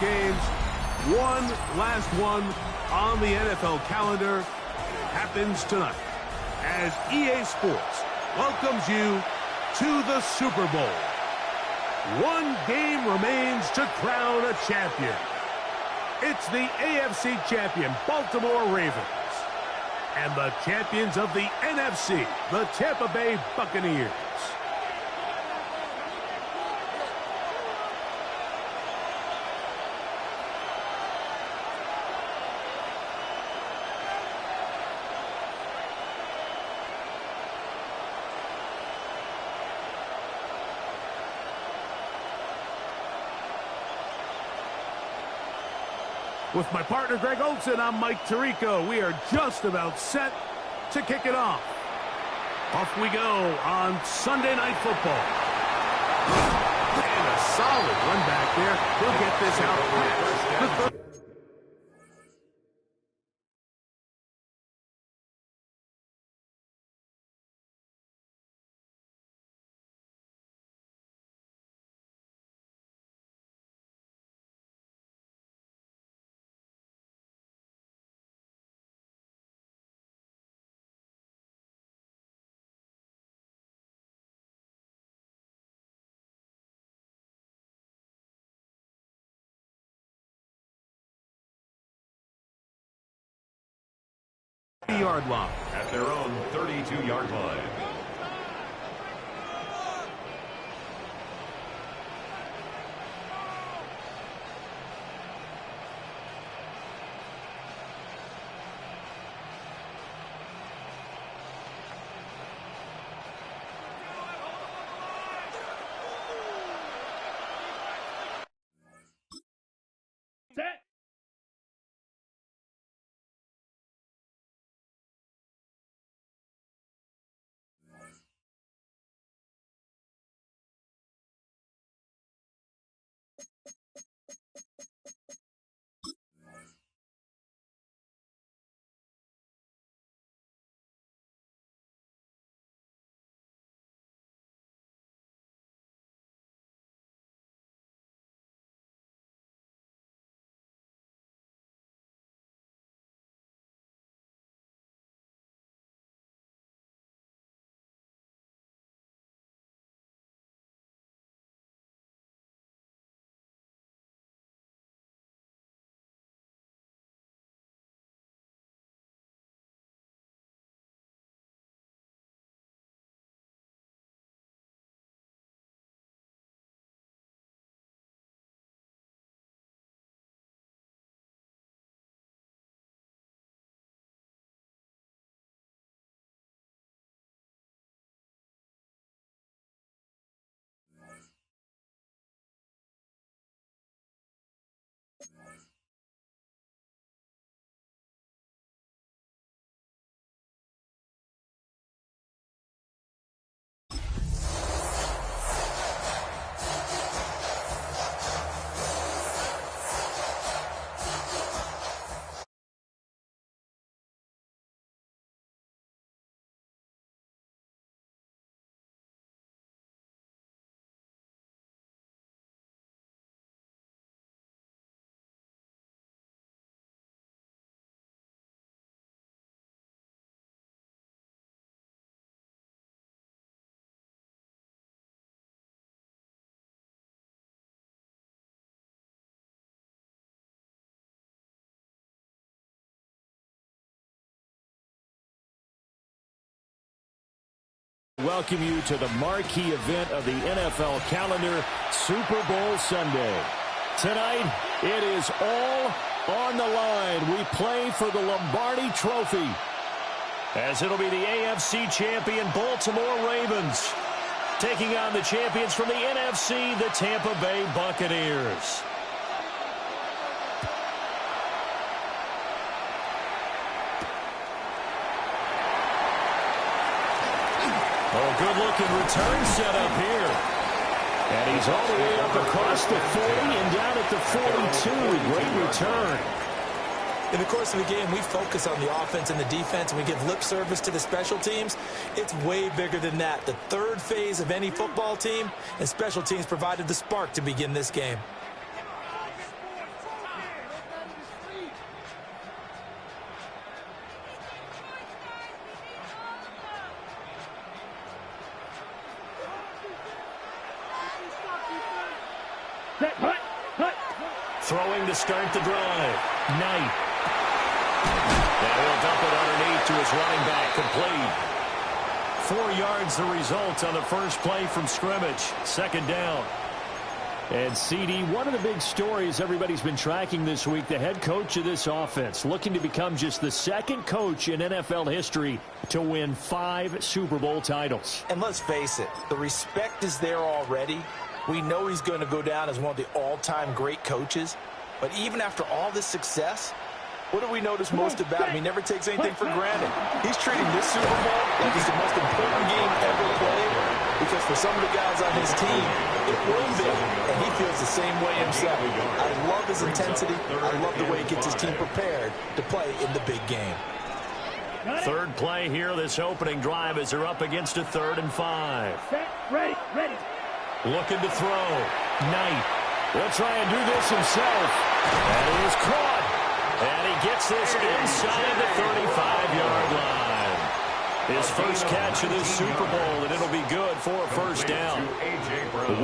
games. One last one on the NFL calendar happens tonight as EA Sports welcomes you to the Super Bowl. One game remains to crown a champion. It's the AFC champion Baltimore Ravens and the champions of the NFC, the Tampa Bay Buccaneers. With my partner, Greg Olson, I'm Mike Tirico. We are just about set to kick it off. Off we go on Sunday Night Football. And a solid run back there. He'll get this out past the 30. Yard line. At their own 32-yard line. Welcome you to the marquee event of the NFL calendar, Super Bowl Sunday. Tonight, it is all on the line. We play for the Lombardi Trophy, as it'll be the AFC champion Baltimore Ravens taking on the champions from the NFC, the Tampa Bay Buccaneers. Oh, good-looking return set up here. And he's all the way up across the 40 and down at the 42. Great return. In the course of the game, we focus on the offense and the defense, and we give lip service to the special teams. It's way bigger than that. The third phase of any football team, and special teams provided the spark to begin this game. Throwing to start the drive. Knight. And he'll dump it underneath to his running back. Complete. 4 yards the result on the first play from scrimmage. Second down. And CD, one of the big stories everybody's been tracking this week, the head coach of this offense, looking to become just the second coach in NFL history to win 5 Super Bowl titles. And let's face it, the respect is there already. We know he's going to go down as one of the all-time great coaches. But even after all this success, what do we notice most about him? He never takes anything for granted. He's treating this Super Bowl like it's the most important game ever played, because for some of the guys on his team, it will be, and he feels the same way himself. I love his intensity. I love the way he gets his team prepared to play in the big game. Third play here, this opening drive, as they're up against a 3rd and 5. Set, ready. Looking to throw. Knight will try and do this himself. And he is caught. And he gets this inside the 35-yard line. His first catch of this Super Bowl, and it'll be good for a first down.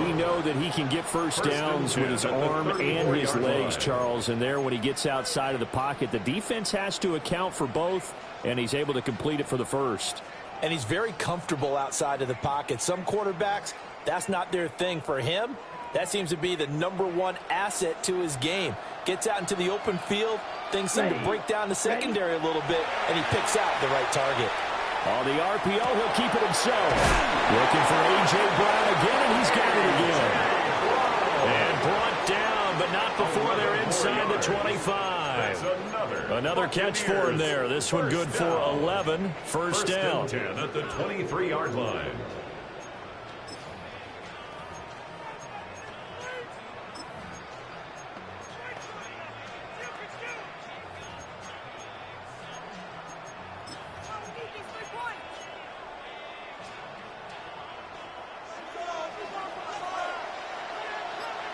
We know that he can get first downs with his arm and his legs, Charles. And there, when he gets outside of the pocket, the defense has to account for both, and he's able to complete it for the first. And he's very comfortable outside of the pocket. Some quarterbacks, that's not their thing. For him, that seems to be the #1 asset to his game. Gets out into the open field. Things seem to break down the secondary a little bit, and he picks out the right target. On the RPO, he'll keep it himself. Looking for A.J. Brown again, and he's got it again. And brought down, but not before they're inside the 25. Another catch for him there. This one good for 11. First down. 10 at the 23-yard line.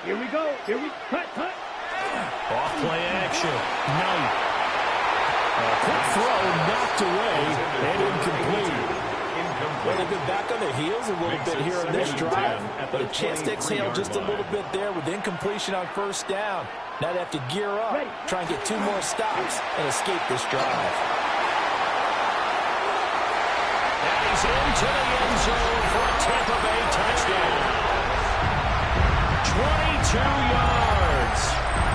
Here we go. Cut. Off play action. Knight. A quick throw knocked away and incomplete. Well, they've been back on their heels a little bit here in this drive, but a chance to exhale just a little bit there with incompletion on first down. Now they have to gear up, try and get 2 more stops, and escape this drive. And he's into the end zone for a Tampa Bay touchdown. 22 yards.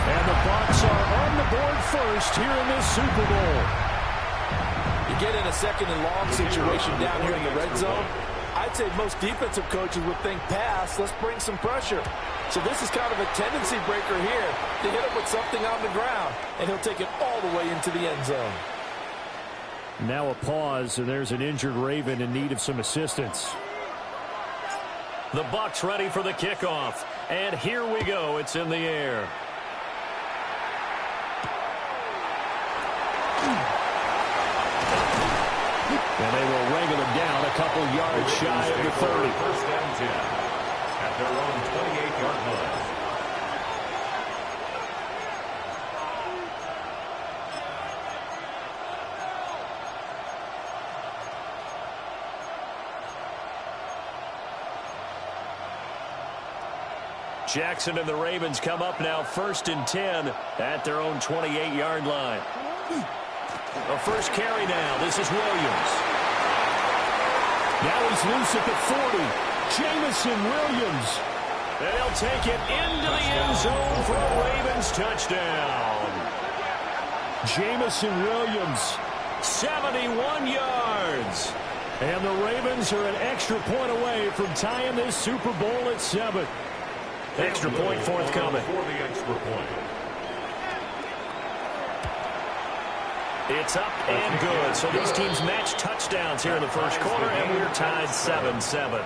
And the Bucs are on the board first here in this Super Bowl. You get in a second and long situation down here in the red zone, I'd say most defensive coaches would think pass, let's bring some pressure. So this is kind of a tendency breaker here to hit him with something on the ground, and he'll take it all the way into the end zone. Now a pause, and there's an injured Raven in need of some assistance. The Bucs ready for the kickoff. And here we go. It's in the air. And they will wrangle him down a couple yards shy of the 30. First down 10 at their own 28-yard line. Jackson and the Ravens come up now 1st and 10 at their own 28-yard line. A first carry now. This is Williams. Now he's loose at the 40. Jamison Williams. And he'll take it into the end zone for a Ravens touchdown. Jamison Williams, 71 yards. And the Ravens are an extra point away from tying this Super Bowl at 7. Extra point forthcoming. For the extra point. It's up and good. So these teams match touchdowns here in the first quarter, and we're tied 7-7.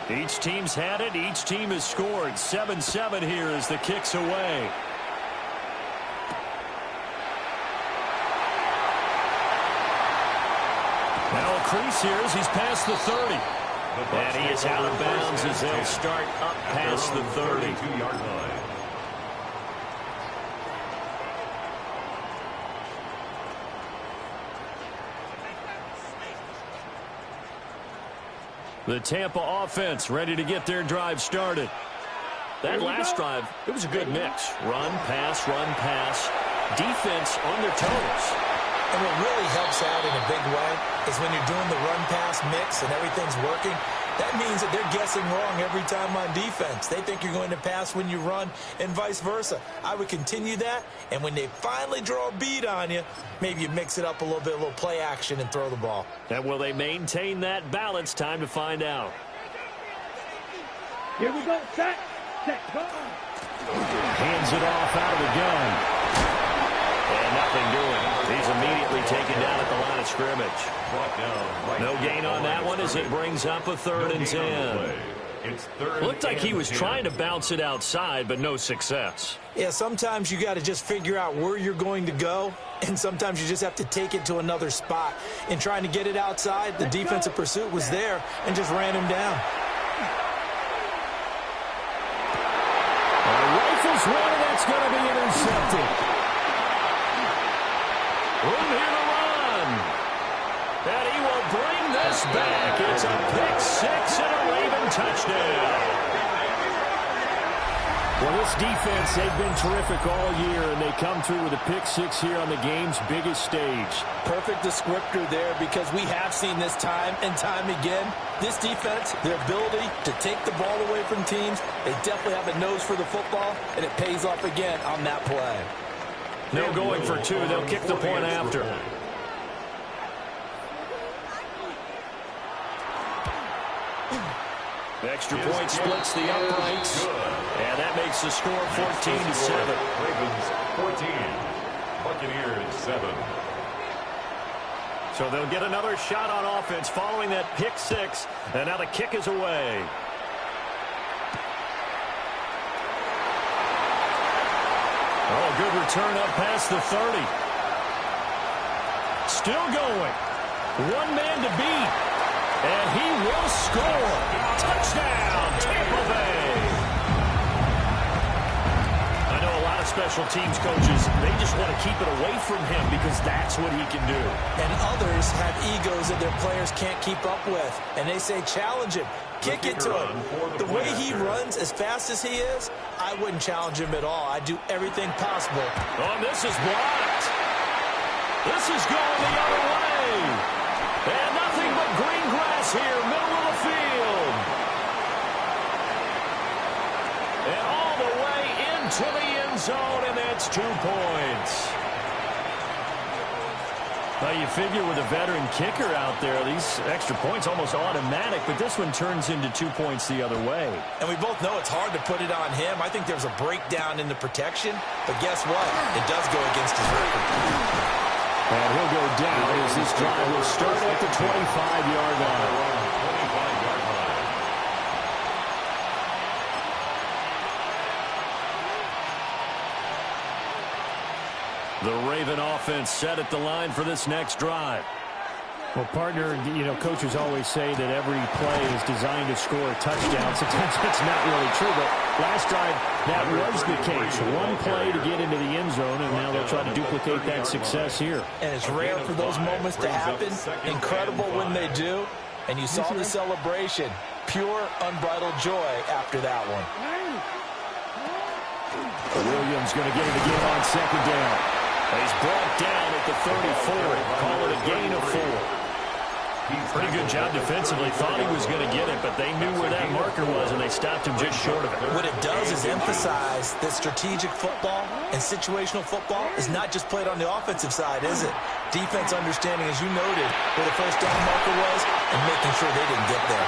Each team's had it. Each team has scored. 7-7 here as the kick's away. Now a crease here as he's past the 30. And he is out of bounds as they'll start up past the 32-yard line. The Tampa offense ready to get their drive started. That last drive, it was a good mix. Run, pass, defense on their toes. And what really helps out in a big way is when you're doing the run-pass mix and everything's working, that means that they're guessing wrong every time on defense. They think you're going to pass when you run and vice versa. I would continue that, and when they finally draw a beat on you, maybe you mix it up a little bit, a little play action, and throw the ball. And will they maintain that balance? Time to find out. Here we go. Set, go. Hands it off out of the gun. And nothing doing. He's immediately taken down at the line of scrimmage. No gain on that one as it brings up a 3rd and 10. Looked like he was trying to bounce it outside, but no success. Yeah, sometimes you got to just figure out where you're going to go, and sometimes you just have to take it to another spot. In trying to get it outside, the defensive pursuit was there and just ran him down. Rifles one, and that's going to be intercepted. Room here to run. And he will bring this back. It's a pick 6 and a Raven touchdown. Well, this defense, they've been terrific all year, and they come through with a pick 6 here on the game's biggest stage. Perfect descriptor there, because we have seen this time and time again. This defense, their ability to take the ball away from teams, they definitely have a nose for the football, and it pays off again on that play. No going for 2. They'll kick the point after. Extra point splits the uprights. And that makes the score 14-7. Ravens 14. Buccaneers 7. So they'll get another shot on offense following that pick 6. And now the kick is away. Oh, good return up past the 30. Still going. One man to beat. And he will score. Touchdown, Tampa Bay. I know a lot of special teams coaches, they just want to keep it away from him because that's what he can do. And others have egos that their players can't keep up with. And they say, challenge him. Kick it to him. The way he runs as fast as he is, I wouldn't challenge him at all. I'd do everything possible. Oh, and this is blocked. This is going the other way. And nothing but green grass here, middle of the field. And all the way into the end zone, and that's 2 points. Now, you figure with a veteran kicker out there, these extra points almost automatic, but this one turns into 2 points the other way. And we both know it's hard to put it on him. I think there's a breakdown in the protection, but guess what? It does go against his record. And he'll go down as this drive will start at the 25-yard line. The Raven offense set at the line for this next drive. Well, partner, you know, coaches always say that every play is designed to score a touchdown. Sometimes that's not really true, but last drive, that was the case. One play to get into the end zone, and now they'll try to duplicate that success here. And it's rare for those moments to happen. Incredible when they do. And you saw the celebration. Pure, unbridled joy after that one. Williams going to get in the game on 2nd down. He's brought down at the 34. Call it a gain of 4. Pretty good job defensively. Thought he was going to get it, but they knew where that marker was, and they stopped him just short of it. What it does is emphasize that strategic football and situational football is not just played on the offensive side, is it? Defense understanding, as you noted, where the first down marker was and making sure they didn't get there.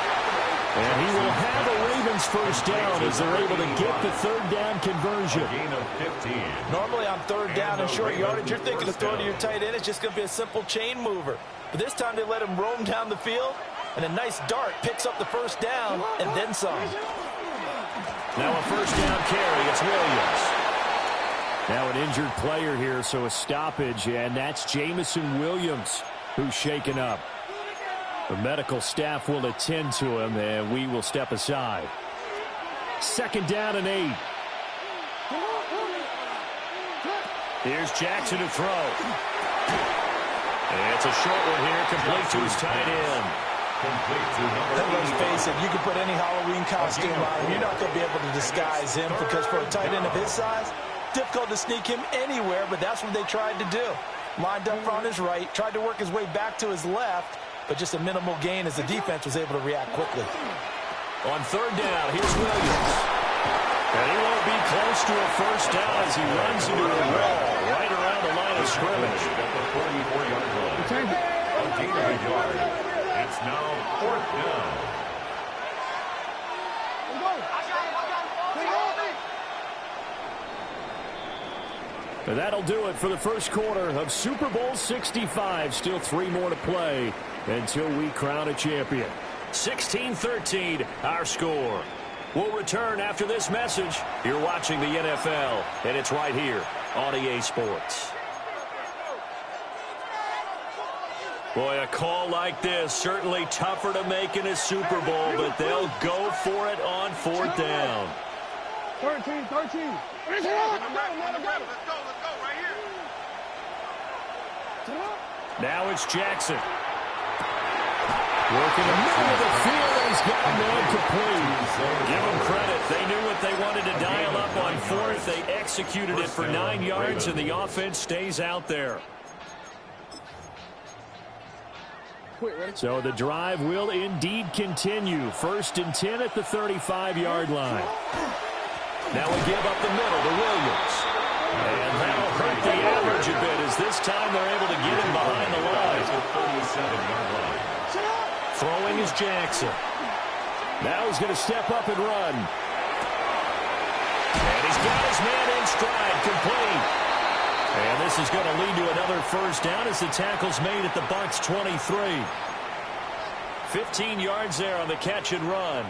And he will have a Ravens first down as they're able to get the 3rd down conversion. Gain of 15. Normally on 3rd down and short yardage, you're thinking of throwing to your tight end. It's just going to be a simple chain mover. But this time they let him roam down the field, and a nice dart picks up the first down and then some. Now a first down carry. It's Williams. Now an injured player here, so a stoppage, and that's Jamison Williams who's shaken up. The medical staff will attend to him, and we will step aside. 2nd down and 8. Here's Jackson to throw. And it's a short one here, complete to his tight end. And let's face it, you can put any Halloween costume on him. You're not going to be able to disguise him because for a tight end of his size, difficult to sneak him anywhere, but that's what they tried to do. Lined up on his right, tried to work his way back to his left, but just a minimal gain as the defense was able to react quickly. On third down, here's Williams. And he won't be close to a first down as he runs into a wall right around the line of scrimmage. At the 44-yard line. A gain of a yard. It's now fourth down. And that'll do it for the first quarter of Super Bowl 65. Still 3 more to play until we crown a champion. 16-13, our score. We'll return after this message. You're watching the NFL, and it's right here on EA Sports. Boy, a call like this, certainly tougher to make in a Super Bowl, but they'll go for it on fourth down. 13. Let's go right here. Now it's Jackson. Working the middle of the field, and he's got man complete. Give them credit. They knew what they wanted to dial up on fourth. They executed it for 9 yards, and the offense stays out there. So the drive will indeed continue. 1st and 10 at the 35-yard line. Now we give up the middle to Williams. And that'll hurt the average a bit as this time they're able to get him behind the line. 37-yard line. Throwing is Jackson. Now he's going to step up and run. And he's got his man in stride, complete. And this is going to lead to another first down as the tackle's made at the Bucs 23. 15 yards there on the catch and run.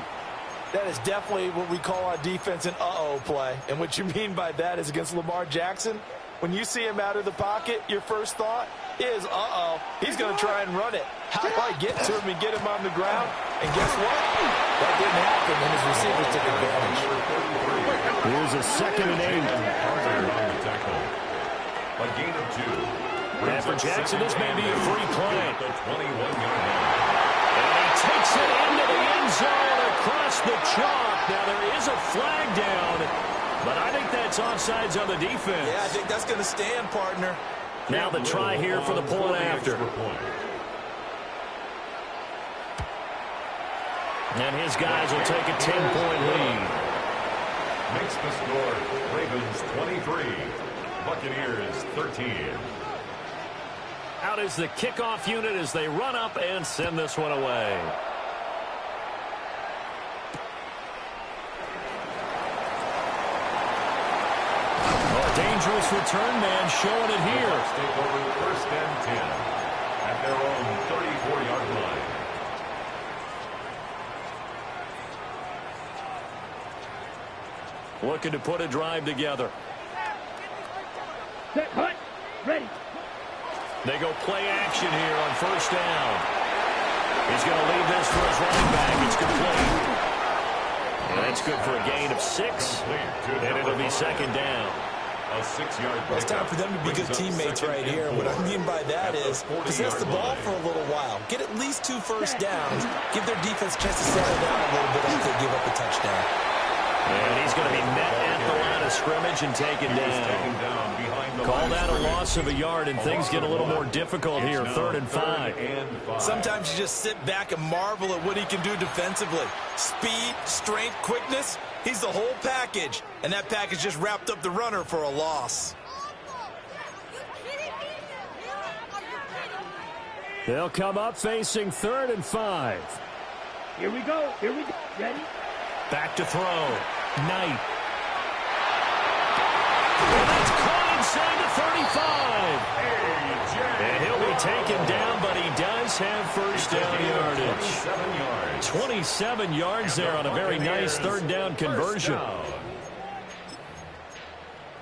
That is definitely what we call on defense an uh-oh play. And what you mean by that is against Lamar Jackson, when you see him out of the pocket, your first thought is, uh-oh, he's going to try and run it. How do I get to him and get him on the ground? And guess what? That didn't happen, and his receivers took advantage. Here's a 2nd and 8. A gain of 2. And for Jackson, this may be a free play. The 21-yard line. And he takes it into the end zone across the chalk. Now there is a flag down, but I think that's offsides on the defense. Yeah, I think that's going to stand, partner. Now the try here for the point after. And his guys will take a 10-point lead. Makes the score Ravens 23, Buccaneers 13. Out is the kickoff unit as they run up and send this one away. Oh, dangerous return man showing it here. Bucs take over 1st and 10 at their own 34-yard line. Looking to put a drive together. Set, hut, ready. They go play action here on 1st down. He's going to leave this for his running back. It's complete. And that's good for a gain of 6. And it'll be 2nd down. A 6-yard. Well, it's time for them to be good teammates right here. And what I mean by that is possess the ball for a little while. Get at least 2 first downs. Give their defense a chance to settle down a little bit after they give up a touchdown. And he's going to be met at the line of scrimmage and taken down. Call that a loss of a yard, and things get a little more difficult here. 3rd and 5. Sometimes you just sit back and marvel at what he can do defensively. Speed, strength, quickness. He's the whole package. And that package just wrapped up the runner for a loss. They'll come up facing 3rd and 5. Here we go. Ready? Back to throw. Knight. And that's caught inside the 35. And he'll be taken down, but he does have first down yardage. 27 yards there on a very nice 3rd down conversion.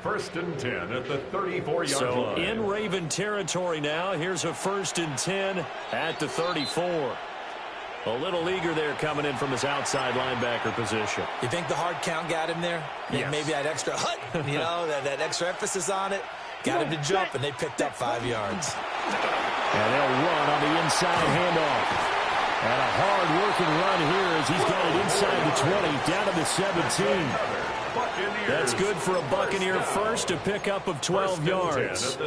1st and 10 at the 34-yard So line. in Raven territory now. Here's a 1st and 10 at the 34. A little eager there coming in from his outside linebacker position. You think the hard count got him there? Yes. Maybe that extra hut, that extra emphasis on it. Got him to jump, and they picked up 5 yards. And they'll run on the inside handoff. And a hard-working run here as he's got it inside the 20, down to the 17. That's good for a Buccaneer first, a pickup of 12 yards.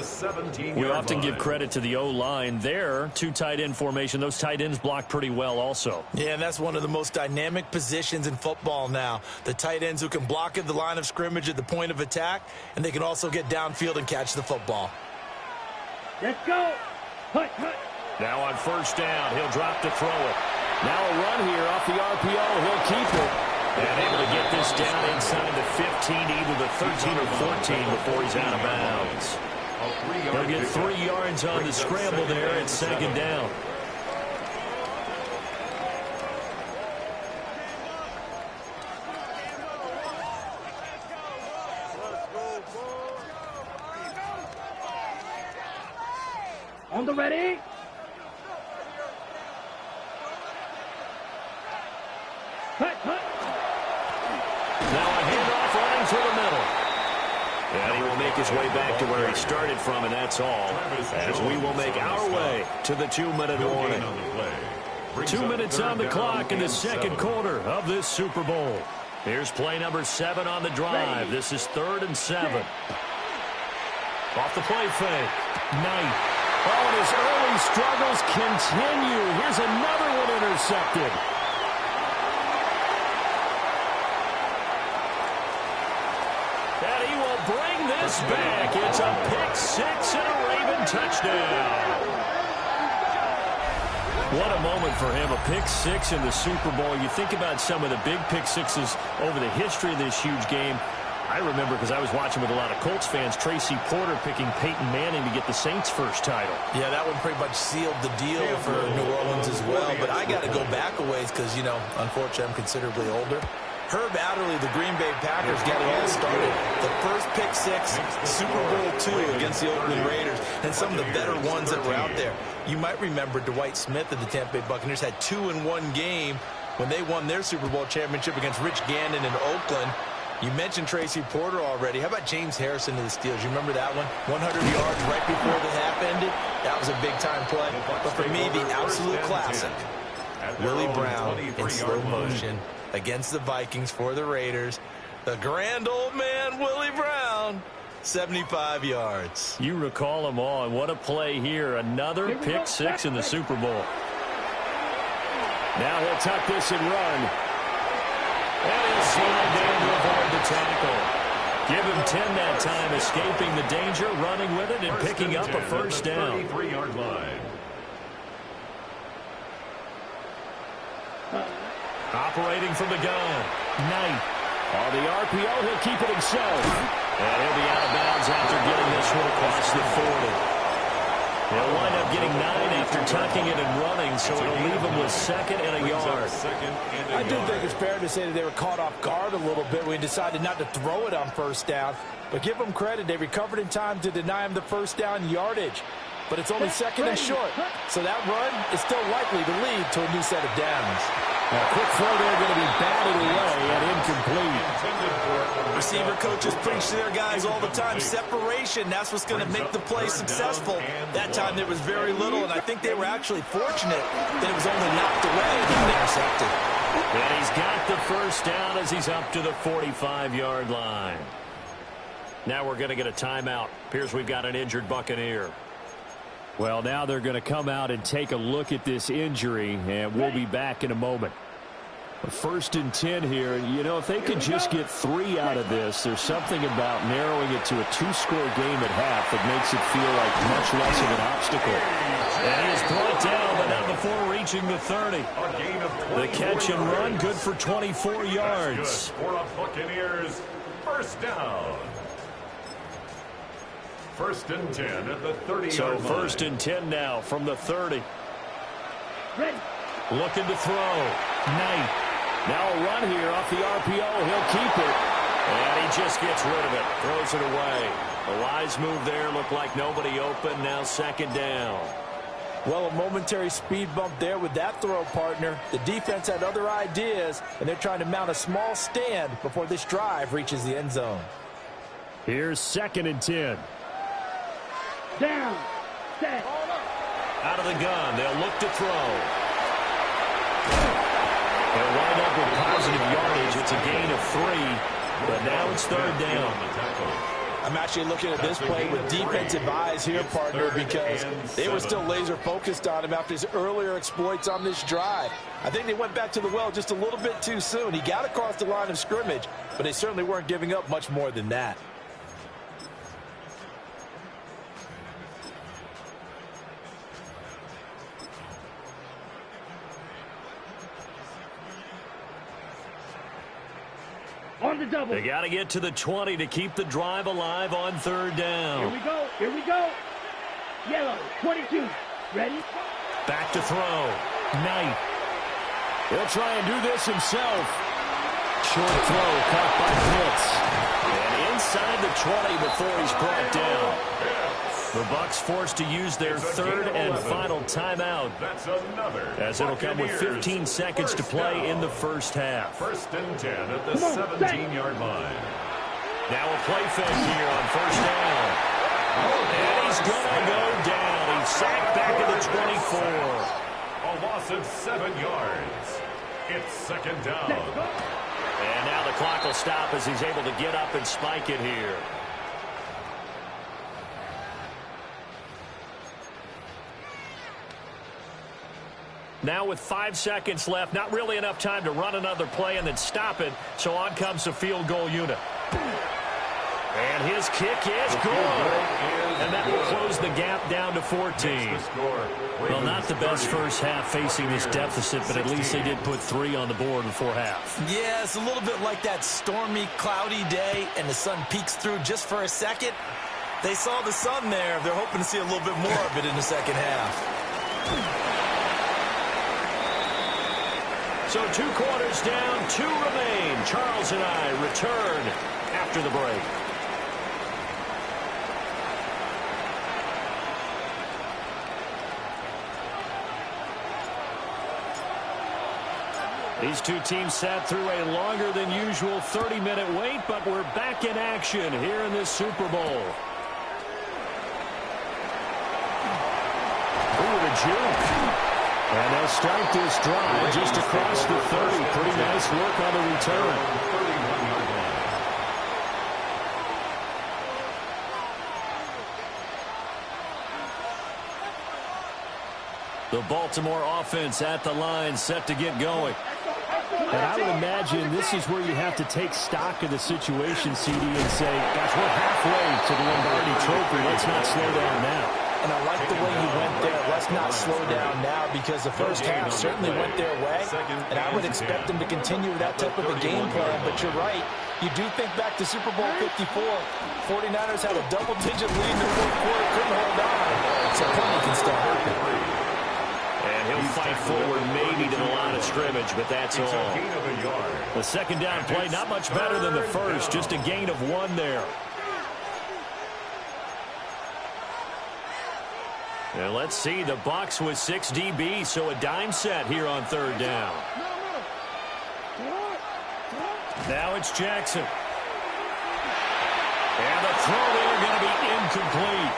We often give credit to the O-line there. Two tight end formation. Those tight ends block pretty well also. Yeah, and that's one of the most dynamic positions in football now. The tight ends who can block at the line of scrimmage at the point of attack, and they can also get downfield and catch the football. Let's go. Hut, hut. Now on first down, he'll drop to throw it. Now a run here off the RPO. He'll keep it. And able to get this down inside the 15, either the 13 or 14 before he's out of bounds. He'll get 3 yards on the scramble there at second down. On the ready. Hut, hut. Now a handoff running through the middle. And he will make his way back to where he started from, and that's all. As we will make our way to the 2-minute warning. 2 minutes on the clock in the second quarter of this Super Bowl. Here's play number 7 on the drive. This is 3rd and 7. Off the play fake. Knight. Oh, and his early struggles continue. Here's another one intercepted. And he will bring this back. It's a pick 6 and a Raven touchdown. What a moment for him, a pick 6 in the Super Bowl. You think about some of the big pick 6s over the history of this huge game. I remember, because I was watching with a lot of Colts fans, Tracy Porter picking Peyton Manning to get the Saints' first title. Yeah, that one pretty much sealed the deal for New Orleans as well. But I got to go back a ways because, you know, unfortunately I'm considerably older. Herb Adderley, the Green Bay Packers, got it all started. The first pick 6, Super Bowl II against the Oakland Raiders, and some of the better ones that were out there. You might remember Dwight Smith of the Tampa Bay Buccaneers had 2 in one game when they won their Super Bowl championship against Rich Gannon in Oakland. You mentioned Tracy Porter already. How about James Harrison to the Steelers? You remember that one? 100 yards right before the half ended. That was a big-time play. But for me, the absolute classic, Willie Brown in slow motion against the Vikings for the Raiders. The grand old man, Willie Brown, 75 yards. You recall them all, and what a play here. Another pick 6 in the Super Bowl. Now he'll tuck this and run. And he'll slide down to avoid the tackle. Give him 10 that time, escaping the danger, running with it, and picking up a first down. 33-yard line. Operating from the gun. Knight. On the RPO, he'll keep it himself. And he'll be out of bounds after getting this one across the 40. He'll wind up getting 9 after tucking it and running, so it'll leave him with 2nd and a yard. I do think it's fair to say that they were caught off guard a little bit when he decided not to throw it on first down. But give them credit, they recovered in time to deny him the first down yardage. But it's only 2nd and short, so that run is still likely to lead to a new set of downs. A quick throw there going to be batted away and incomplete. Receiver coaches preach to their guys all the time. Separation, that's what's going to make the play successful. That time there was very little, and I think they were actually fortunate that it was only knocked away and not intercepted. And he's got the first down as he's up to the 45-yard line. Now we're going to get a timeout. Appears we've got an injured Buccaneer. Well, now they're going to come out and take a look at this injury, and we'll be back in a moment. 1st and 10 here. You know, if they could just get 3 out of this, there's something about narrowing it to a 2-score game at half that makes it feel like much less of an obstacle. And he is brought down, but not before reaching the 30. The catch and run, good for 24 yards. For a Buccaneers first down. 1st and 10 at the 30-yard So line. 1st and 10 now from the 30. Ready. Looking to throw. Knight. Now a run here off the RPO. He'll keep it. And he just gets rid of it. Throws it away. A wise move there. Looked like nobody open. Now 2nd down. Well, a momentary speed bump there with that throw, partner. The defense had other ideas, and they're trying to mount a small stand before this drive reaches the end zone. Here's 2nd and 10. Down. Set. Out of the gun. They'll look to throw. They'll wind up with positive yardage. It's a gain of 3, but now it's third down. I'm actually looking at this play with defensive eyes here, partner, because they were still laser focused on him after his earlier exploits on this drive. I think they went back to the well just a little bit too soon. He got across the line of scrimmage, but they certainly weren't giving up much more than that. On the double. They got to get to the 20 to keep the drive alive on third down. Here we go. Here we go. Yellow, 22. Ready? Back to throw. Knight. He'll try and do this himself. Short throw caught by Pitts. And inside the 20 before he's brought down. The Bucs forced to use their third and final timeout, as it'll come with 15 seconds to play in the first half. First and 10 at the 17-yard line. Now a play fake here on first down. And he's going to go down. He's sacked back at the 24. A loss of 7 yards. It's second down. And now the clock will stop as he's able to get up and spike it here. Now with 5 seconds left, not really enough time to run another play and then stop it, so on comes the field goal unit. And his kick is good. And that will close the gap down to 14. Well, not the best first half facing this deficit, but at least they did put 3 on the board before half. Yeah, it's a little bit like that stormy, cloudy day, and the sun peeks through just for a second. They saw the sun there. They're hoping to see a little bit more of it in the second half. So 2 quarters down, 2 remain. Charles and I return after the break. These two teams sat through a longer than usual 30-minute wait, but we're back in action here in this Super Bowl. Ooh, the juke. And they'll start this drive just across the 30. Pretty nice work on the return. The Baltimore offense at the line, set to get going. And I would imagine this is where you have to take stock of the situation, CD, and say, gosh, we're halfway to the Lombardi Trophy. Let's not slow down now. And I like the way you went there. Let's not slow down now, because the first half certainly went their way. And I would expect them to continue with that type of a game plan. But you're right. You do think back to Super Bowl 54. 49ers had a double-digit lead in the fourth quarter, couldn't hold on. So plenty can still happen. And he'll fight forward maybe to the line of scrimmage, but that's all. The second down play, not much better than the first, just a gain of 1 there. And let's see, the Bucs with 6 DBs, so a dime set here on third down. Now it's Jackson. And the throw there going to be incomplete.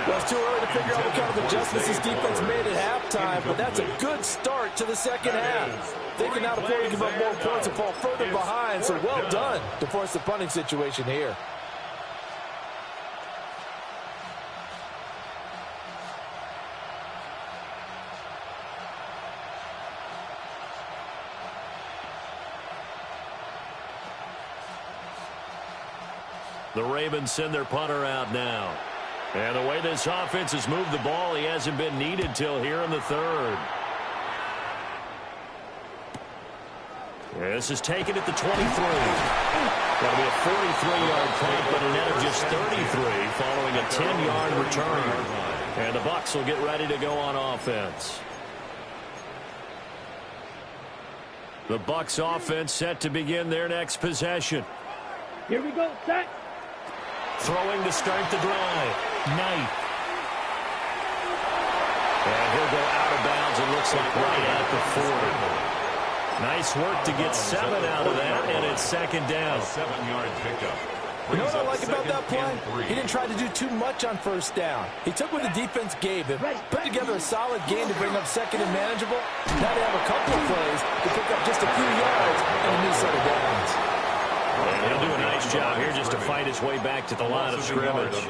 Well, it's too early to figure out what kind of adjustments this defense made at halftime, but that's a good start to the second half. They can now afford to give up more points and fall further behind, so well done to force the punting situation here. The Ravens send their punter out now. And the way this offense has moved the ball, he hasn't been needed till here in the third. This is taken at the 23. That'll be a 43-yard punt, but a net of just 33 following a 10-yard return. And the Bucs will get ready to go on offense. The Bucs offense set to begin their next possession. Here we go, set. Throwing to start the drive. Knight. And he'll go out of bounds, it looks like right at the 40. Nice work to get 7 out of that, and it's second down. 7-yard pickup. You know what I like about that play? He didn't try to do too much on first down. He took what the defense gave him, put together a solid game to bring up second and manageable. Now they have a couple of plays to pick up just a few yards and a new set of downs. And he'll do a nice job here just to fight his way back to the line of scrimmage.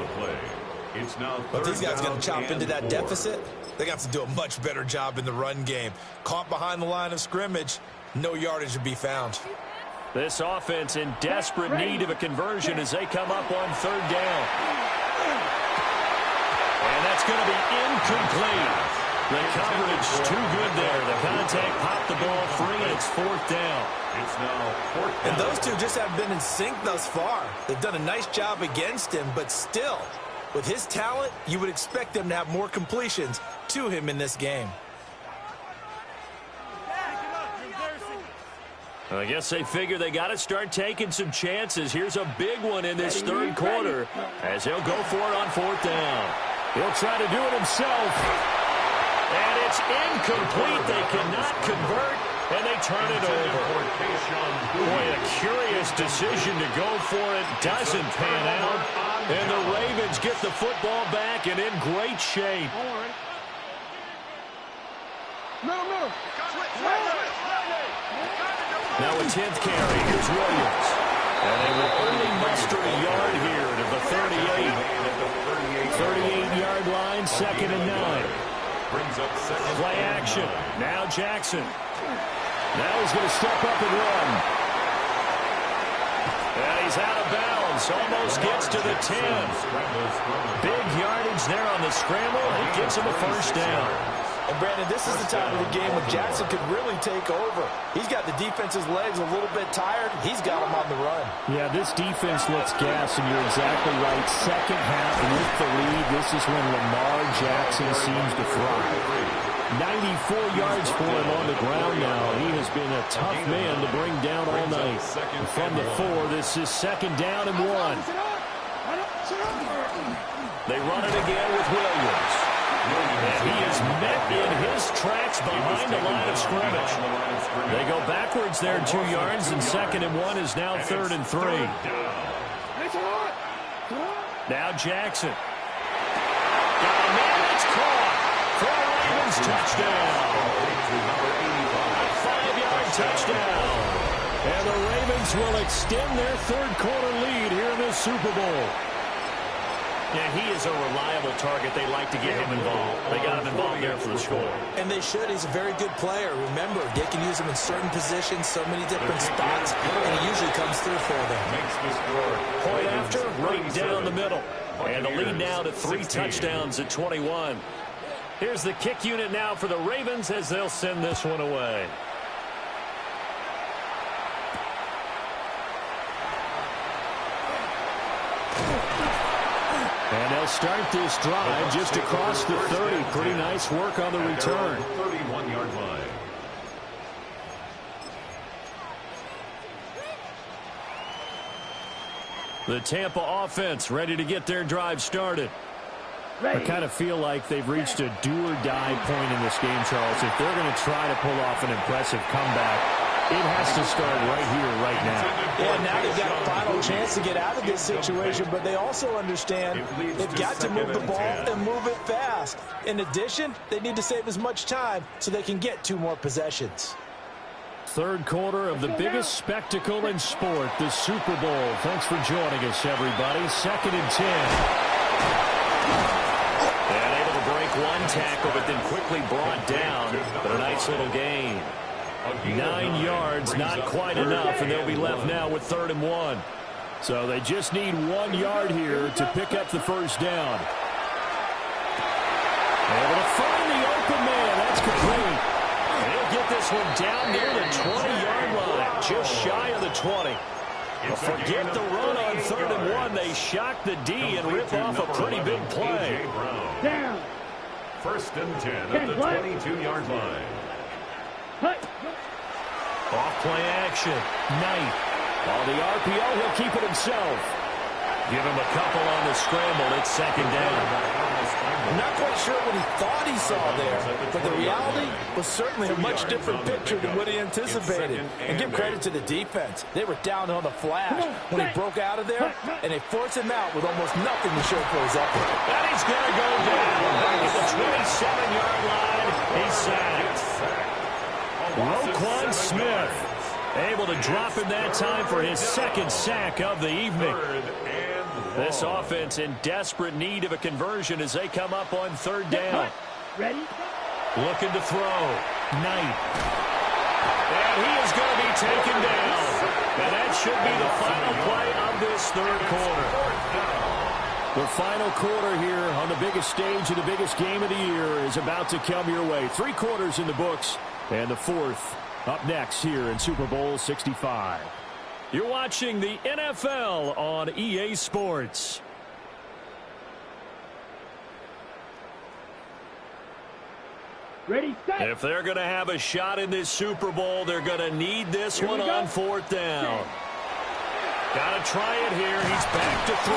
But these guys going to chop into that deficit. They got to do a much better job in the run game. Caught behind the line of scrimmage, no yardage to be found. This offense in desperate need of a conversion as they come up on third down. And that's going to be incomplete. The coverage too good there. The contact popped the ball free, and it's fourth down. It's now fourth down. And those two just haven't been in sync thus far. They've done a nice job against him, but still, with his talent, you would expect them to have more completions to him in this game. I guess they figure they got to start taking some chances. Here's a big one in this third quarter as he'll go for it on fourth down. He'll try to do it himself. And it's incomplete. They cannot convert, and they turn it over. Boy, a curious decision to go for it. Doesn't pan out. And the Ravens get the football back and in great shape. Now a 10th carry. Here's Williams. And they will only muster a yard here to the 38. 38-yard line, second and 9. Play action. Now Jackson. Now he's going to step up and run. And he's out of bounds. Almost gets to the 10. Big yardage there on the scramble. It gets him a first down. And, Brandon, this is the time of the game when Jackson could really take over. He's got the defense's legs a little bit tired. He's got them on the run. Yeah, this defense looks gassed, and you're exactly right. Second half with the lead, this is when Lamar Jackson seems to thrive. 94 yards for him on the ground now. He has been a tough man to bring down all night. From the 4, this is second down and 1. They run it again with Williams. And he is met in his tracks behind the line of scrimmage. They go backwards there 2 yards, and second and 1 is now third and 3. Now Jackson. Got a man, it's caught for a Ravens touchdown. A 5-yard touchdown. And the Ravens will extend their third quarter lead here in this Super Bowl. Yeah, he is a reliable target. They like to get him involved. They got him involved there for the score. And they should. He's a very good player. Remember, they can use him in certain positions, so many different spots, and he usually comes through for them. Point after, right down the middle. And the lead now to 3 touchdowns at 21. Here's the kick unit now for the Ravens as they'll send this one away. And they'll start this drive just across the 30. Pretty nice work on the return. 31-yard line. The Tampa offense ready to get their drive started. I kind of feel like they've reached a do-or-die point in this game, Charles. If they're going to try to pull off an impressive comeback, it has to start right here, right now. Yeah, now they've got a final chance to get out of this situation, but they also understand they've got to move the ball and move it fast. In addition, they need to save as much time so they can get 2 more possessions. Third quarter of the biggest spectacle in sport, the Super Bowl. Thanks for joining us, everybody. Second and 10. And able to break one tackle, but then quickly brought down. But a nice little gain. 9 yards, not quite enough, and they'll be left now with 3rd and 1. So they just need 1 yard here to pick up the first down. Able to find the open man. That's complete. And he'll get this one down near the 20-yard line, just shy of the 20. Well, forget the run on 3rd and 1. They shock the D and rip off a pretty big play. Down. 1st and 10 at the 22-yard line. Off play action. Knight. On the RPO, he'll keep it himself. Give him a couple on the scramble. It's second down. I'm not quite sure what he thought he saw there, but the reality was certainly a much different picture than what he anticipated. And give credit to the defense. They were down on the flash when he broke out of there, and they forced him out with almost nothing to show for his effort. And he's going to go down back at the 27-yard line. He's sacked. Roquan Smith able to drop in that time for his second sack of the evening. This offense in desperate need of a conversion as they come up on third down. Ready? Looking to throw. Knight. And he is going to be taken down. And that should be the final play of this third quarter. The final quarter here on the biggest stage of the biggest game of the year is about to come your way. 3 quarters in the books, and the fourth up next here in Super Bowl 65. You're watching the NFL on EA Sports. Ready, set. If they're going to have a shot in this Super Bowl, they're going to need this one on fourth down. Got to try it here. He's back to throw.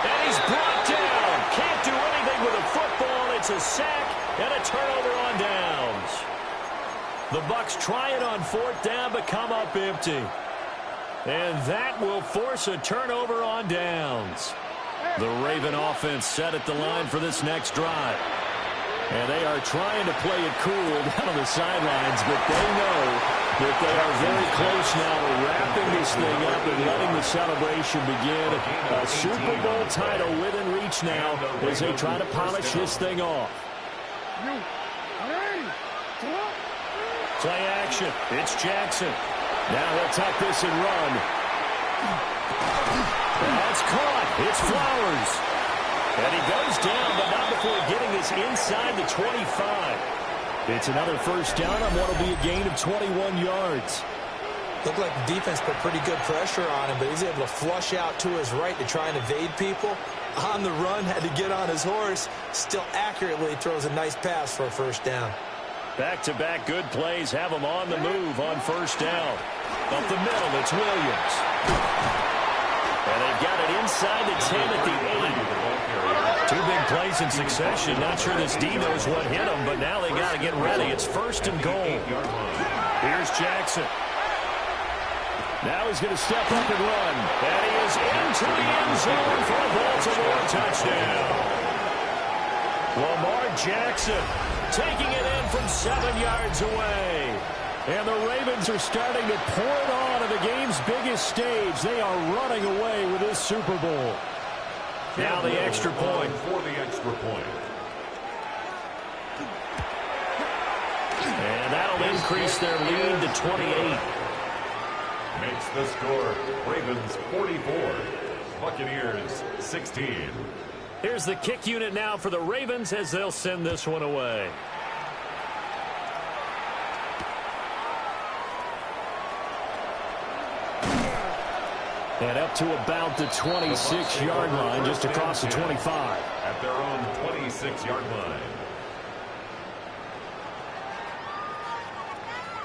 And he's brought down. Can't do anything with a football. It's a sack and a turnover on downs. The Bucs try it on fourth down, but come up empty. And that will force a turnover on downs. The Raven offense set at the line for this next drive. And they are trying to play it cool down on the sidelines, but they know that they are very close now to wrapping this thing up and letting the celebration begin. A Super Bowl title within reach now as they try to polish this thing off. Play action. It's Jackson. Now he'll tuck this and run. That's caught. It's Flowers. And he goes down, but not before getting this inside the 25. It's another first down on what will be a gain of 21 yards. Looked like the defense put pretty good pressure on him, but he's able to flush out to his right to try and evade people. On the run, had to get on his horse. Still accurately throws a nice pass for a first down. Back-to-back good plays have them on the move on first down. Up the middle, it's Williams. And they've got it inside the 10 at the 8. 2 big plays in succession. Not sure this D knows what hit them, but now they got to get ready. It's first and goal. Here's Jackson. Now he's going to step up and run. And he is into the end zone for a Baltimore touchdown. Lamar Jackson taking it in from 7 yards away. And the Ravens are starting to pour it on at the game's biggest stage. They are running away with this Super Bowl. Now the extra point. For the extra point. And that'll increase their lead to 28. Makes the score Ravens 44, Buccaneers 16. Here's the kick unit now for the Ravens as they'll send this one away. And up to about the 26-yard line, just across the 25. At their own 26-yard line.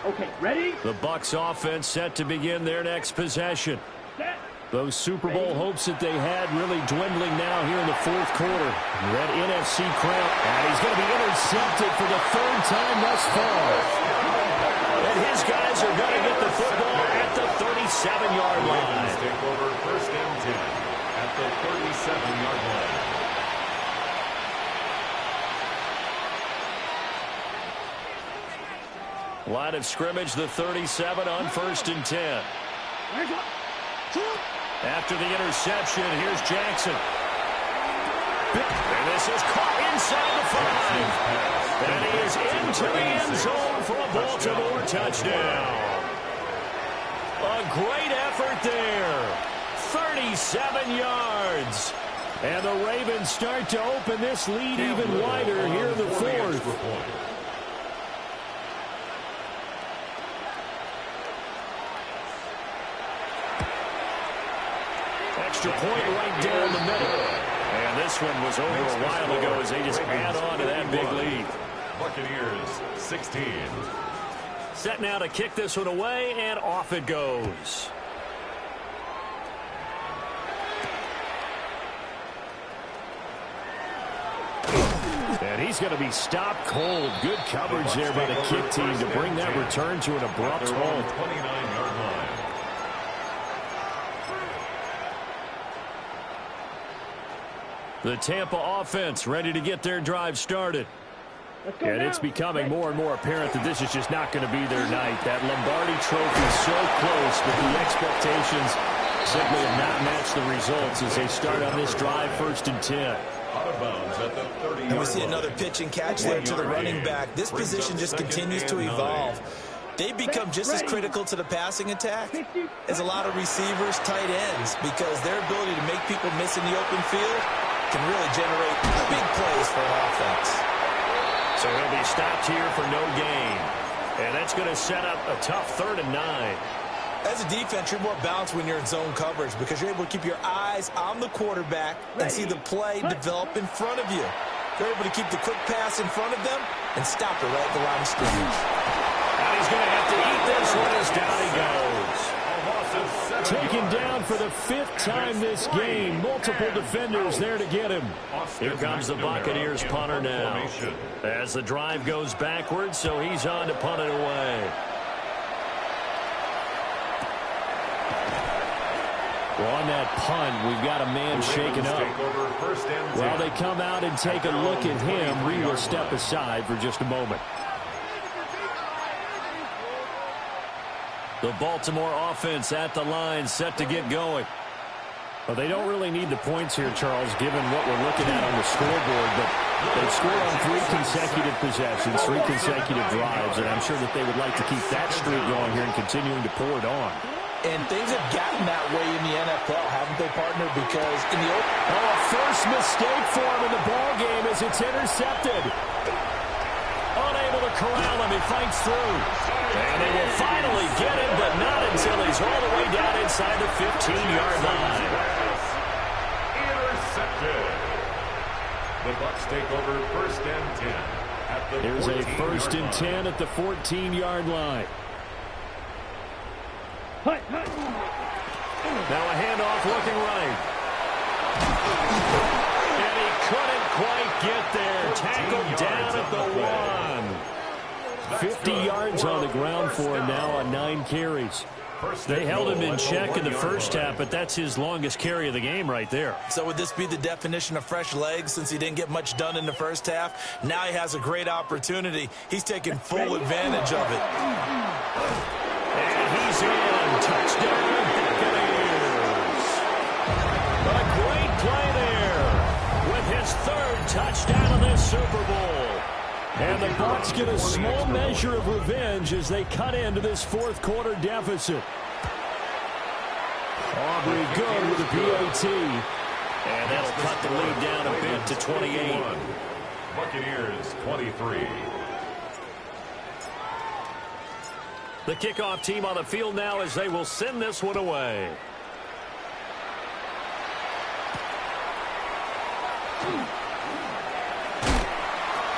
Okay, ready? The Bucs offense set to begin their next possession. Set. Those Super Bowl hopes that they had really dwindling now here in the fourth quarter. That NFC crown. And he's going to be intercepted for the 3rd time thus far. And his guys are going to get the football at the 37-yard line. Take over first and 10 at the 37-yard line. Line of scrimmage, the 37 on first and 10. After the interception, here's Jackson. And this is caught inside the 5. And he is into the end zone for a Baltimore touchdown. A great effort there. 37 yards. And the Ravens start to open this lead even wider here in the 4th. Extra point right down the middle. And this one was over a while ago as they just add on to that big lead. Buccaneers 16. Set now to kick this one away, and off it goes. he's going to be stopped cold. Good coverage there by the kick team to bring that return to an abrupt halt. 29-yard line. The Tampa offense ready to get their drive started. And it's becoming more and more apparent that this is just not going to be their night. That Lombardi trophy so close, but the expectations simply have not matched the results as they start on this drive, 1st and 10. Out of bounds at the 30-yard And we see line. another pitch and catch there to the running back. This position just continues to evolve. They become just as critical to the passing attack as a lot of receivers, tight ends, because their ability to make people miss in the open field can really generate big plays for an offense. So he'll be stopped here for no gain. And that's going to set up a tough 3rd and 9. As a defense, you're more balanced when you're in zone coverage because you're able to keep your eyes on the quarterback and see the play develop in front of you. You're able to keep the quick pass in front of them and stop it right at the line of scrimmage. And he's going to have to eat this one as down he goes. Taken down for the 5th time this game. Multiple defenders there to get him. Here comes the Buccaneers punter now. As the drive goes backwards, so he's on to punt it away. Well, on that punt, we've got a man shaken up. While they come out and take a look at him, we will step aside for just a moment. The Baltimore offense at the line, set to get going. Well, they don't really need the points here, Charles, given what we're looking at on the scoreboard. But they've scored on 3 consecutive possessions, 3 consecutive drives, and I'm sure that they would like to keep that streak going here and continuing to pour it on. And things have gotten that way in the NFL, haven't they, partner? Because in the open... Oh, a first mistake for him in the ball game as it's intercepted. Unable to corral him, he fights through. And they will finally get him, but not until he's all the way down inside the 15-yard line. Intercepted. The Bucs take over 1st and 10 at the Here's a 14-yard 1st and 10 at the 14-yard line. Now a handoff looking right. And he couldn't quite get there. Tackled down at the 1. 50 yards on the ground for him now on 9 carries. They held him in check in the first half, but that's his longest carry of the game right there. So would this be the definition of fresh legs since he didn't get much done in the first half? Now he has a great opportunity. He's taking full advantage of it. And he's in. Touchdown, Buccaneers. A great play there with his 3rd touchdown of this Super Bowl. And the Bucs get a small measure of revenge as they cut into this 4th quarter deficit. Aubrey good with a PAT. And that'll cut the lead down a bit to 28. Buccaneers 23. The kickoff team on the field now as they will send this one away.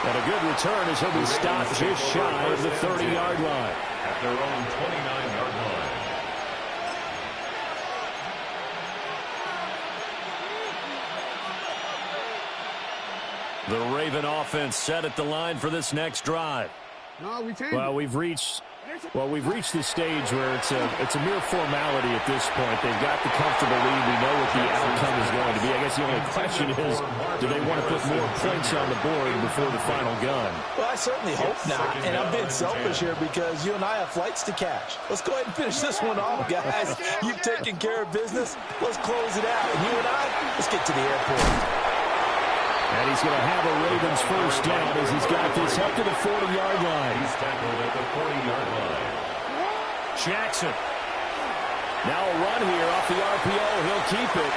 And a good return as he'll be stopped just shy of the 30-yard line. At their own 29-yard line. The Raven offense set at the line for this next drive. Well, we've reached the stage where it's a mere formality at this point. They've got the comfortable lead. We know what the outcome is going to be. I guess the only question is, do they want to put more points on the board before the final gun? Well, I certainly hope not. And I'm being selfish here because you and I have flights to catch. Let's go ahead and finish this one off, guys. You've taken care of business. Let's close it out. And you and I, let's get to the airport. And he's going to have a Ravens first down as he's got this up to the 40-yard line. He's tackled at the 40-yard line. Jackson. Now a run here off the RPO. He'll keep it.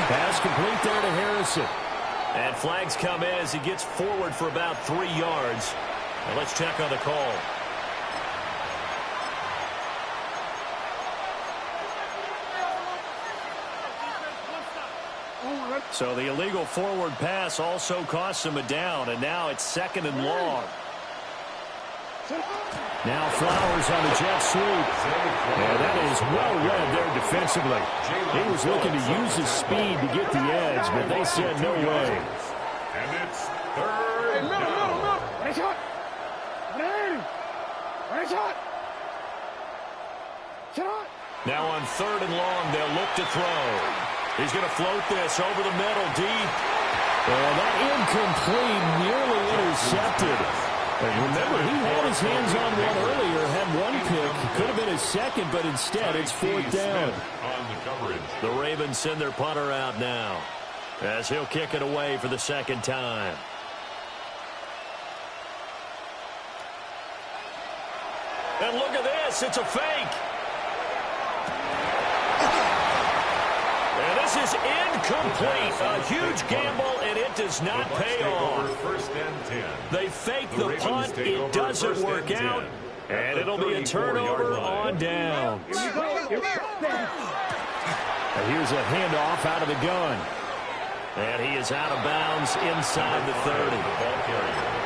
Pass complete there to Harrison. And flags come in as he gets forward for about 3 yards. And let's check on the call. So the illegal forward pass also costs him a down, and now it's 2nd and long. Now Flowers on the jet sweep. And that is well read there defensively. He was looking to use his speed to get the edge, but they said no way. And it's Third down. Now on 3rd and long, they'll look to throw. He's going to float this over the middle, deep. And that incomplete, nearly intercepted. And remember, he had his hands on one earlier, had one pick. Could have been his second, but instead it's 4th down. On the coverage. The Ravens send their punter out now, as he'll kick it away for the 2nd time. And look at this, it's a fake. And this is incomplete. A huge gamble, and it does not pay off. 1st and 10. They fake the punt, it doesn't work out, and it'll be a turnover on down. And here's a handoff out of the gun. And he is out of bounds inside the 30.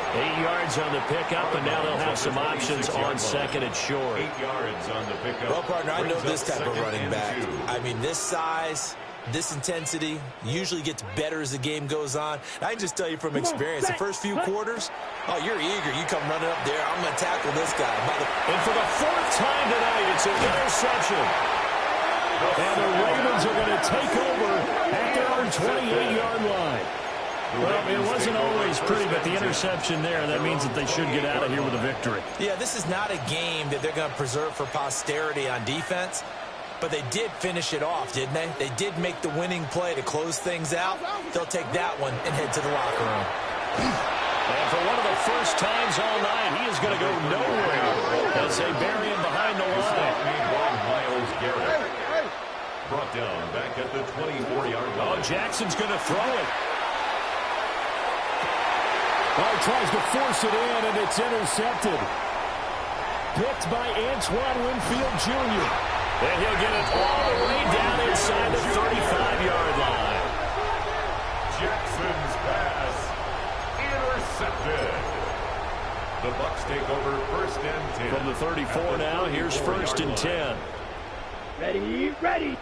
8 yards on the pickup, and now they'll have some options on 2nd and short. 8 yards on the pickup. Well, partner, I know this type of 2nd running and back. 2. I mean, this size, this intensity usually gets better as the game goes on. I can just tell you from experience, the first few quarters, oh, you're eager. You come running up there, I'm going to tackle this guy. And for the 4th time tonight, it's an interception. And the Ravens are going to take over at their own 28-yard line. Well, it wasn't always pretty, but the interception there, that means that they should get out of here with a victory. Yeah, this is not a game that they're going to preserve for posterity on defense, but they did finish it off, didn't they? They did make the winning play to close things out. They'll take that one and head to the locker room. And for one of the first times all night, he is going to go nowhere as they bury him behind the line. Myles Garrett. Brought down back at the 24-yard line. Oh, Jackson's going to throw it. Oh, tries to force it in, and it's intercepted. Picked by Antoine Winfield Jr. And he'll get it all the way down inside the 35-yard line. Jackson's pass intercepted. The Bucs take over 1st and 10. From the 34 now, here's 1st and 10. Ready.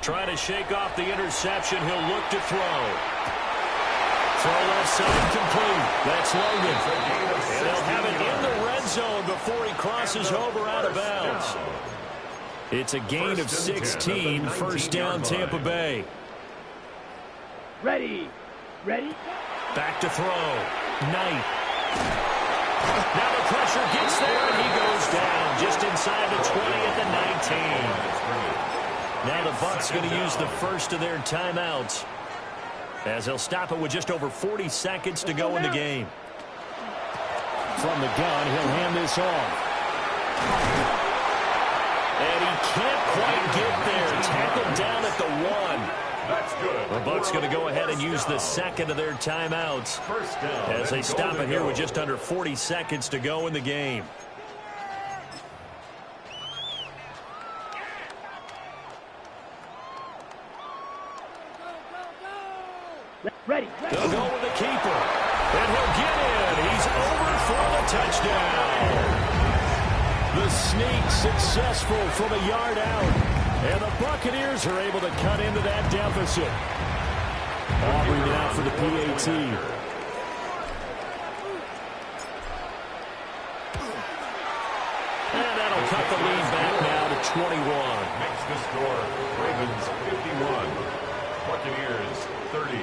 Trying to shake off the interception. He'll look to throw. Throw left side complete. That's Logan. And they'll have it in the red zone before he crosses over out of bounds. It's a gain of 16. 1st down, Tampa Bay. Ready. Back to throw. Knight. Now the pressure gets there, and he goes down just inside the 20 at the 19. Now the Bucs going to use the first of their timeouts, as they'll stop it with just over 40 seconds to go in the game. From the gun, he'll hand this off. And he can't quite get there. Tackled down at the 1. That's good. The Bucs going to go ahead and use the second of their timeouts as they stop it here with just under 40 seconds to go in the game. Ready. They'll go with the keeper. And he'll get in. He's over for the touchdown. The sneak successful from a yard out. And the Buccaneers are able to cut into that deficit. Aubrey now for the PAT. And that'll cut the lead back now to 21. Makes the score Ravens 51, Buccaneers 30.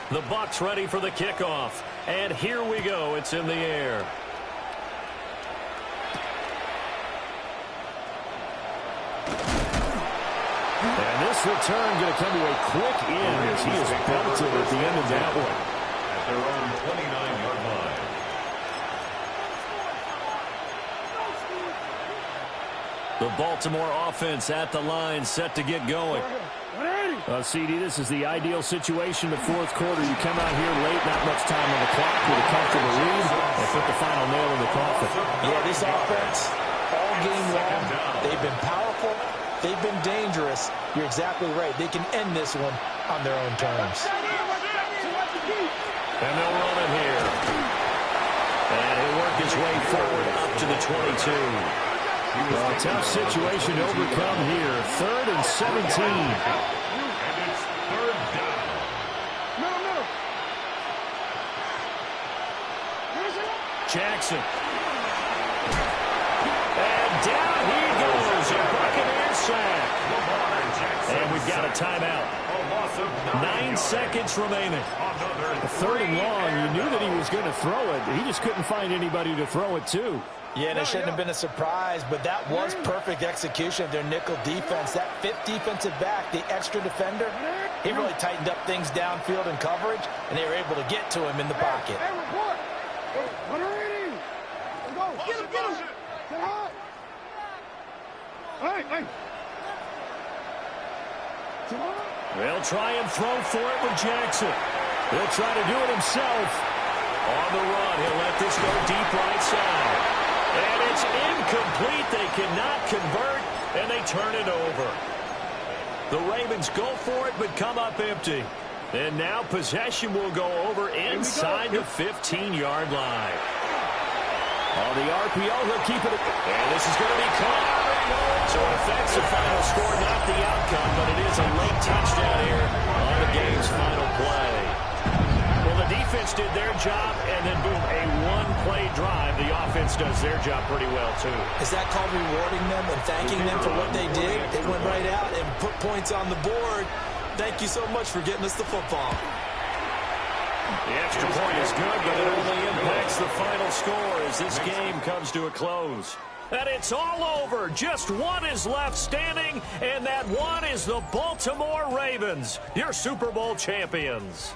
The Bucs ready for the kickoff. And here we go. It's in the air. And this return going to come to a quick end as he is belted at the end of that one. At their own 29-yard line. The Baltimore offense at the line, set to get going. CD, this is the ideal situation, the 4th quarter. You come out here late, not much time on the clock with a comfortable lead, and put the final nail in the coffin. Yeah, this offense, all game long, they've been powerful, they've been dangerous. You're exactly right. They can end this one on their own terms. And they'll run it here. And he'll work his way forward up to the 22. Well, a tough situation to overcome here. 3rd and 17. Jackson. And down he goes. A Buccaneer sack. And we've got a timeout. 9 seconds remaining. A 3rd and long. You knew that he was going to throw it. He just couldn't find anybody to throw it to. Yeah, and it shouldn't have been a surprise, but that was perfect execution of their nickel defense. That 5th defensive back, the extra defender, he really tightened up things downfield in coverage, and they were able to get to him in the pocket. They'll try and throw for it with Jackson. He'll try to do it himself. On the run, he'll let this go deep right side. And it's incomplete. They cannot convert, and they turn it over. The Ravens go for it, but come up empty. And now possession will go over inside the 15-yard line. On the RPO, he'll keep it. And this is going to be caught. So it affects the final score, not the outcome, but it is a late touchdown here on the game's final play. Well, the defense did their job, and then, boom, a one-play drive. The offense does their job pretty well, too. Is that called rewarding them and thanking them for what they did? They went right out and put points on the board. Thank you so much for getting us the football. The extra point is good, but it only impacts the final score as this game comes to a close. And it's all over. Just one is left standing, and that one is the Baltimore Ravens, your Super Bowl champions.